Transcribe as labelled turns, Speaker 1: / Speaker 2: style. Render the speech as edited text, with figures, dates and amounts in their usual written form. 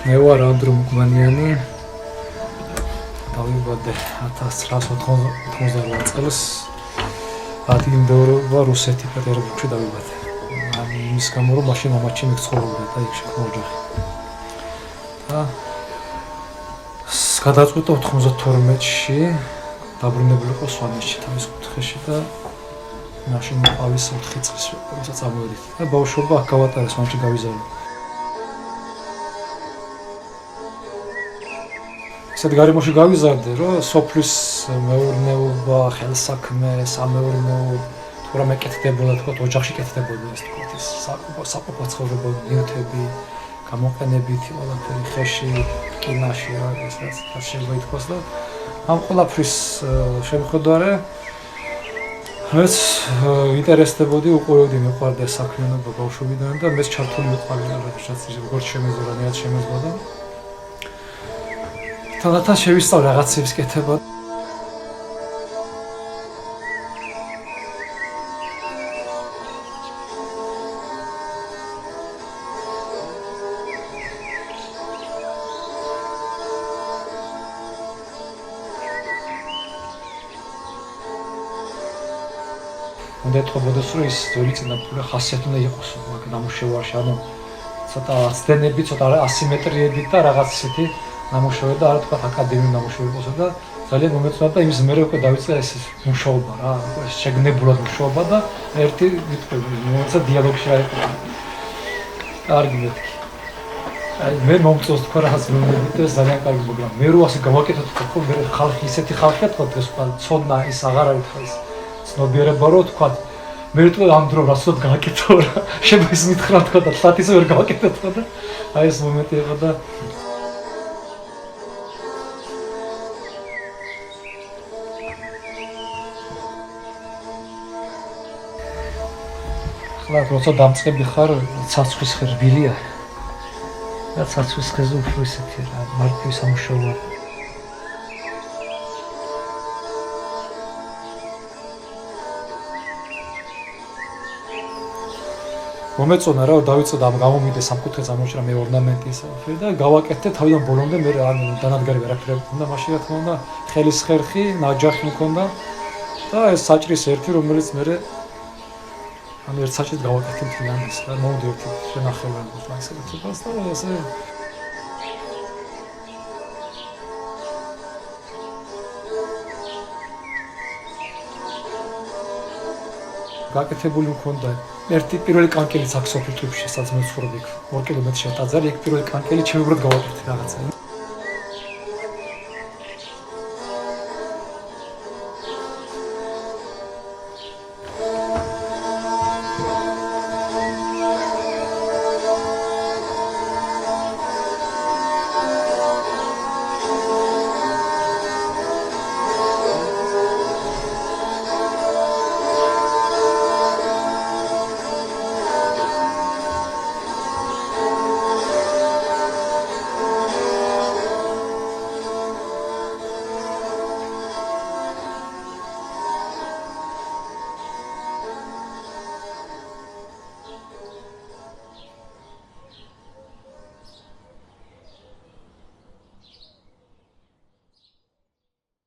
Speaker 1: მე ვარ ანდრო მუკმანიანი. დავიბადე 1998 წელს. ადგილმდებარეობა რუსეთი პეტერბურგში დავიბადე. იმის გამო რომ მაშინ მამაჩი მიცხოვრობდა და იქ შექმნა ოჯახი. და გადაწყვიტა 92-ში დაბრუნებული იყო სვანეთში თავის კუთხეში და მაშინ მყავის 4 წლის როცა წამოვედით და ბავშვობა აქ გავატარეს, მანჩი გავიზარდე. ისეთ გარემოში გავიზარდე, რომ სოფლის მეურნეობა, ხელსაქმე, სამეურნეო თუ რამე კეთდებოდა, თქო, ოჯახში კეთდებოდა ეს თქო, ის საყოფო ცხოვრება, ნივთები, გამოყენებითი ყველაფერი ხეში, კინაში რა ეს რაც შეიძლება ითქვას და ამ ყველაფრის შემოხვედარე მეც ინტერესდებოდი, უყურებდი, მეყვარდა საქმიანობა ბავშვობიდან და მეც ჩართული ვიყავი რაღაცას როგორც შემეძლო, რაც შემეძლო. თანდათან შევისწავლე რაღაცების კეთება. უნდა ეთყობოდეს, რომ ის ძველი წინაპრული ხასიათი უნდა იყოს მაგ ნამუშევარში, ანუ ცოტა აცდენები, ცოტა ასიმეტრიები და რაღაც ისეთი ნამუშევარი და არა თქვა აკადემიური ნამუშევარი იყო და ძალიან მომეწონა და იმის მერე უკვე დავიწყე ეს მუშაობა რა, ეს შეგნებულად მუშაობა და ერთი მოეცა დიალოგში რა იყო. კარგი მეთქი. აი მე მომწონს თქვა რაღაც მომენტი ეს ძალიან კარგი მაგრამ მე რო ასე გავაკეთოთ თქო მე ხალხი ისეთი ხალხია თქო ეს თქვა ცოდნა ის აღარ არის თქო ის ცნობიერება რო თქვა მე თქო ამ დრო რასოდ გააკეთო რა შეიძლება ის მითხრა თქო და სათის ვერ გავაკეთე თქო და აი ეს მომენტი იყო და ხლა როცა დამწყები ხარ ცაცხვის ხერბილია და ცაცხვის ხეზე უფრო ისეთი რა მარტივი სამუშაოა მომეწონა რა დავიწყე და გამომიდე სამკუთხედ წამოჭრა მე ორნამენტი ისე და გავაკეთე თავიდან ბოლომდე მე არ დანადგარი ვერაფერი მქონდა მაშინ რა თქმა უნდა ხელის ხერხი ნაჯახი მქონდა და ეს საჭრის ერთი რომელიც მე ანუ ერთ საჭირს გავაკეთე მთლიანად და მოვდი ერთი შენახევარი მაქსიმუმს და ესე გაკეთებული მქონდა ერთი პირველი კანკელიც აქ სოფელ ტვიფში სადაც მე ვცხოვრობ იქ 2 კილომეტრი შეტაძარი იქ პირველი კანკელი ჩემი უბრალოდ გავაკეთე რაღაცა